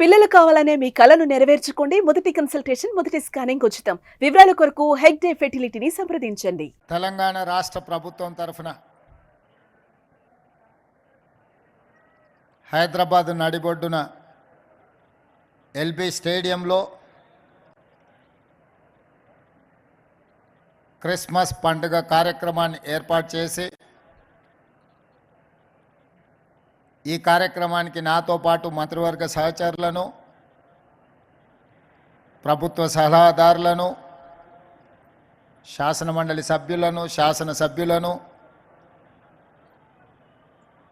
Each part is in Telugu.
పిల్లలు కావాలనే మీ కలను నెరవేర్చుకోండి. మొదటి కన్సల్టేషన్, మొదటి స్కానింగ్ ఉచితం. వివరాల కొరకు హెగ్డే ఫెర్టిలిటీని సంప్రదించండి. తెలంగాణ రాష్ట్ర ప్రభుత్వం తరఫున హైదరాబాద్ నడిబొడ్డున ఎల్బీ స్టేడియంలో క్రిస్మస్ పండుగ కార్యక్రమాన్ని ఏర్పాటు చేసి ఈ కార్యక్రమానికి నాతో పాటు మంత్రివర్గ సహచరులను, ప్రభుత్వ సలహాదారులను, శాసనమండలి సభ్యులను, శాసనసభ్యులను,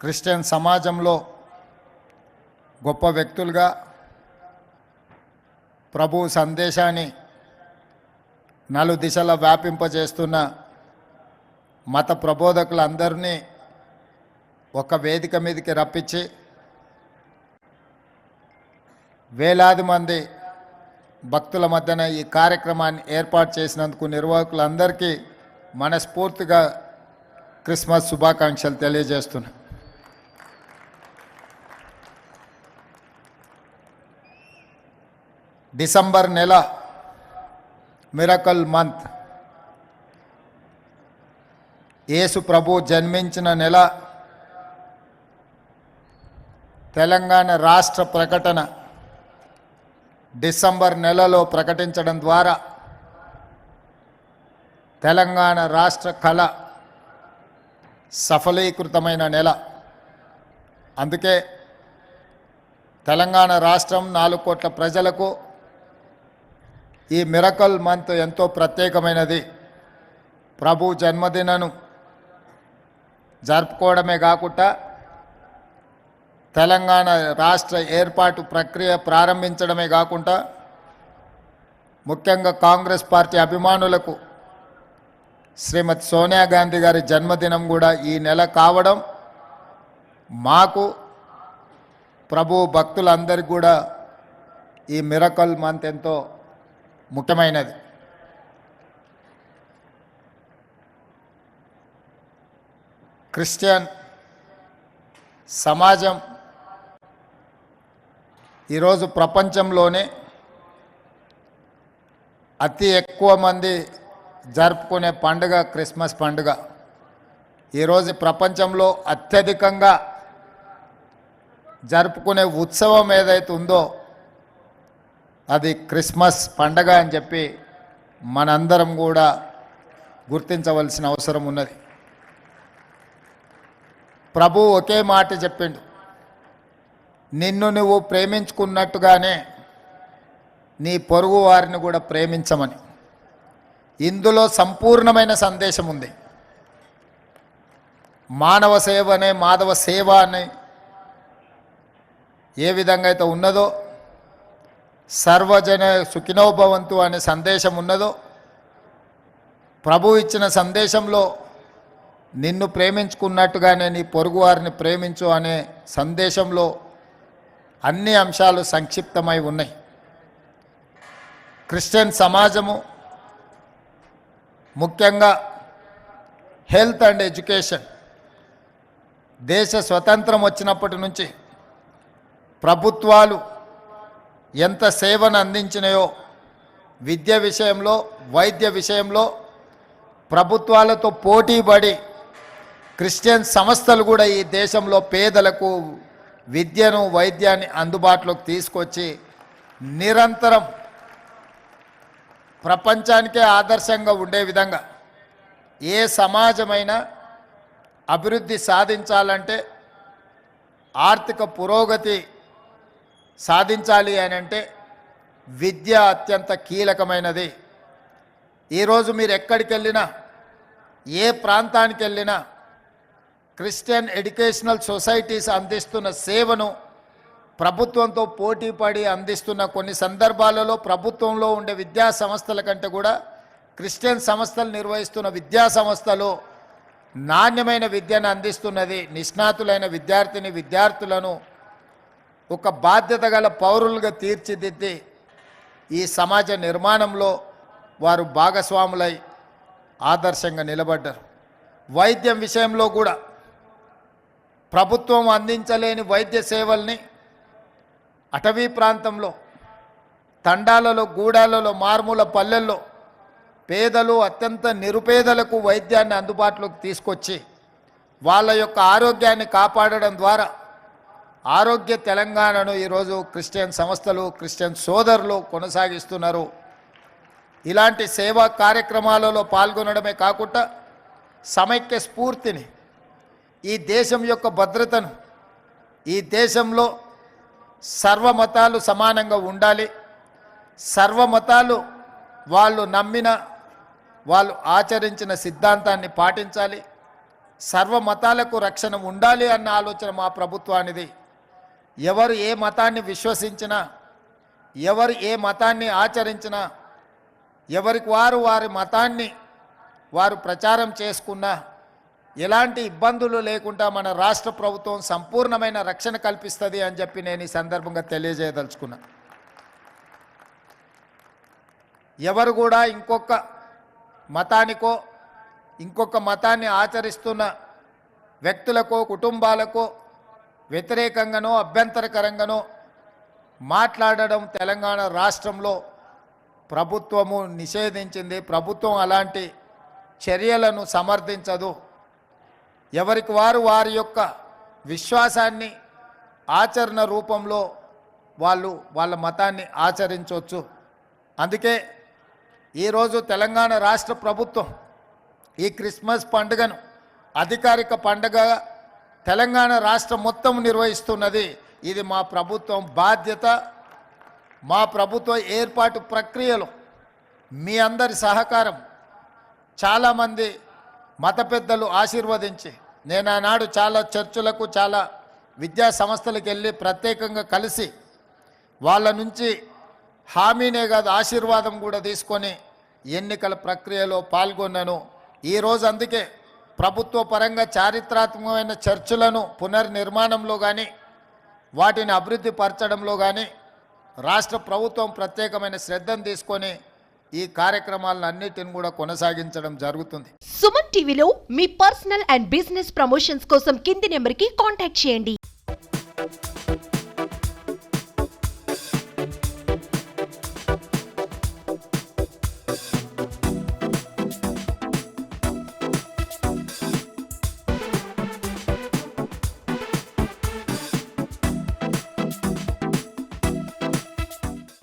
క్రిస్టియన్ సమాజంలో గొప్ప వ్యక్తులుగా ప్రభు సందేశాన్ని నలుదిశల వ్యాపింపజేస్తున్న మత ప్రబోధకులందరినీ ఒక వేదిక మీదకి రప్పించి వేలాది మంది భక్తుల మధ్యన ఈ కార్యక్రమాన్ని ఏర్పాటు చేసినందుకు నిర్వాహకులందరికీ మనస్ఫూర్తిగా క్రిస్మస్ శుభాకాంక్షలు తెలియజేస్తున్నా. డిసెంబర్ నెల మిరకల్ మంత్, యేసు ప్రభు జన్మించిన నెల, తెలంగాణ రాష్ట్ర ప్రకటన డిసెంబర్ నెలలో ప్రకటించడం ద్వారా తెలంగాణ రాష్ట్ర కళ సఫలీకృతమైన నెల. అందుకే తెలంగాణ రాష్ట్రం 4 కోట్ల ప్రజలకు ఈ మిరకల్ మంత్ ఎంతో ప్రత్యేకమైనది. ప్రభు జన్మదినను జరుపుకోవడమే కాకుండా తెలంగాణ రాష్ట్ర ఏర్పాటు ప్రక్రియ ప్రారంభించడమే కాకుండా ముఖ్యంగా కాంగ్రెస్ పార్టీ అభిమానులకు శ్రీమతి సోనియా గాంధీ గారి జన్మదినం కూడా ఈ నెల కావడం మాకు, ప్రభు భక్తులందరికీ కూడా ఈ మిరకల్ మంత్ ఎంతో ముఖ్యమైనది. క్రిస్టియన్ సమాజం ఈరోజు ప్రపంచంలోనే అతి ఎక్కువ మంది జరుపుకునే పండుగ క్రిస్మస్ పండుగ. ఈరోజు ప్రపంచంలో అత్యధికంగా జరుపుకునే ఉత్సవం ఏదైతే ఉందో అది క్రిస్మస్ పండుగ అని చెప్పి మనందరం కూడా గుర్తించవలసిన అవసరం ఉన్నది. ప్రభు ఒకే మాట చెప్పిండు, నిన్ను నువ్వు ప్రేమించుకున్నట్టుగానే నీ పొరుగు వారిని కూడా ప్రేమించమని. ఇందులో సంపూర్ణమైన సందేశం ఉంది. మానవ సేవనే మాధవ సేవ అని ఏ విధంగా అయితే ఉన్నదో, సర్వజన సుఖినోభవంతు అనే సందేశం ఉన్నదో, ప్రభు ఇచ్చిన సందేశంలో నిన్ను ప్రేమించుకున్నట్టుగానే నీ పొరుగువారిని ప్రేమించు అనే సందేశంలో అన్ని అంశాలు సంక్షిప్తమై ఉన్నాయి. క్రిస్టియన్ సమాజము ముఖ్యంగా హెల్త్ అండ్ ఎడ్యుకేషన్, దేశ స్వతంత్రం వచ్చినప్పటి నుంచి ప్రభుత్వాలు ఎంత సేవను అందించినాయో విద్య విషయంలో, వైద్య విషయంలో ప్రభుత్వాలతో పోటీపడి క్రిస్టియన్ సంస్థలు కూడా ఈ దేశంలో పేదలకు విద్యను, వైద్యాన్ని అందుబాటులోకి తీసుకొచ్చి నిరంతరం ప్రపంచానికే ఆదర్శంగా ఉండే విధంగా ఏ సమాజమైనా అభివృద్ధి సాధించాలంటే, ఆర్థిక పురోగతి సాధించాలి అని అంటే విద్య అత్యంత కీలకమైనది. ఈరోజు మీరు ఎక్కడికి వెళ్ళినా, ఏ ప్రాంతానికి వెళ్ళినా క్రిస్టియన్ ఎడ్యుకేషనల్ సొసైటీస్ అందిస్తున్న సేవను ప్రభుత్వంతో పోటీపడి అందిస్తున్న కొన్ని సందర్భాలలో ప్రభుత్వంలో ఉండే విద్యా సంస్థల కంటే కూడా క్రిస్టియన్ సంస్థలు నిర్వహిస్తున్న విద్యా సంస్థలు నాణ్యమైన విద్యను అందిస్తున్నది. నిష్ణాతులైన విద్యార్థులను ఒక బాధ్యత గల పౌరులుగా తీర్చిదిద్ది ఈ సమాజ నిర్మాణంలో వారు భాగస్వాములై ఆదర్శంగా నిలబడ్డారు. వైద్యం విషయంలో కూడా ప్రభుత్వం అందించలేని వైద్య సేవల్ని అటవీ ప్రాంతంలో, తండాలలో, గూడాలలో, మారుమూల పల్లెల్లో పేదలు, అత్యంత నిరుపేదలకు వైద్యాన్ని అందుబాటులోకి తీసుకొచ్చి వాళ్ళ యొక్క ఆరోగ్యాన్ని కాపాడడం ద్వారా ఆరోగ్య తెలంగాణను ఈరోజు క్రిస్టియన్ సంస్థలు, క్రిస్టియన్ సోదరులు కొనసాగిస్తున్నారు. ఇలాంటి సేవా కార్యక్రమాలలో పాల్గొనడమే కాకుండా సమైక్య స్ఫూర్తిని, ఈ దేశం యొక్క భద్రతను, ఈ దేశంలో సర్వమతాలు సమానంగా ఉండాలి, సర్వమతాలు వాళ్ళు నమ్మిన, వాళ్ళు ఆచరించిన సిద్ధాంతాన్ని పాటించాలి, సర్వమతాలకు రక్షణ ఉండాలి అన్న ఆలోచన మా ప్రభుత్వానిది. ఎవరు ఏ మతాన్ని విశ్వసించినా, ఎవరు ఏ మతాన్ని ఆచరించినా, ఎవరికి వారు వారి మతాన్ని వారు ప్రచారం చేసుకున్నా ఎలాంటి ఇబ్బందులు లేకుండా మన రాష్ట్ర ప్రభుత్వం సంపూర్ణమైన రక్షణ కల్పిస్తుంది అని చెప్పి నేను ఈ సందర్భంగా తెలియజేయదలుచుకున్నా. ఎవరు కూడా ఇంకొక మతానికో, ఇంకొక మతాన్ని ఆచరిస్తున్న వ్యక్తులకో, కుటుంబాలకో వ్యతిరేకంగానో, అభ్యంతరకరంగానో మాట్లాడడం తెలంగాణ రాష్ట్రంలో ప్రభుత్వము నిషేధించింది. ప్రభుత్వం అలాంటి చర్యలను సమర్థించదు. ఎవరికి వారు వారి యొక్క విశ్వాసాన్ని ఆచరణ రూపంలో వాళ్ళు వాళ్ళ మతాన్ని ఆచరించవచ్చు. అందుకే ఈరోజు తెలంగాణ రాష్ట్ర ప్రభుత్వం ఈ క్రిస్మస్ పండుగను అధికారిక పండుగ తెలంగాణ రాష్ట్రం మొత్తం నిర్వహిస్తున్నది. ఇది మా ప్రభుత్వం బాధ్యత. మా ప్రభుత్వ ఏర్పాటు ప్రక్రియలో మీ అందరి సహకారం, చాలామంది మత పెద్దలు ఆశీర్వదించి, నేను ఆనాడు చాలా చర్చులకు, చాలా విద్యా సంస్థలకు వెళ్ళి ప్రత్యేకంగా కలిసి వాళ్ళ నుంచి హామీనే కాదు ఆశీర్వాదం కూడా తీసుకొని ఎన్నికల ప్రక్రియలో పాల్గొన్నాను. ఈరోజు అందుకే ప్రభుత్వ పరంగా చారిత్రాత్మకమైన చర్చులను పునర్నిర్మాణంలో కానీ, వాటిని అభివృద్ధి పరచడంలో కానీ రాష్ట్ర ప్రభుత్వం ప్రత్యేకమైన శ్రద్ధను తీసుకొని ఈ కార్యక్రమాలన్నిటిని కూడా కొనసాగించడం జరుగుతుంది. సుమన్ టీవీలో మీ పర్సనల్ అండ్ బిజినెస్ ప్రమోషన్స్ కోసం కింది నెంబర్కి కాంటాక్ట్ చేయండి.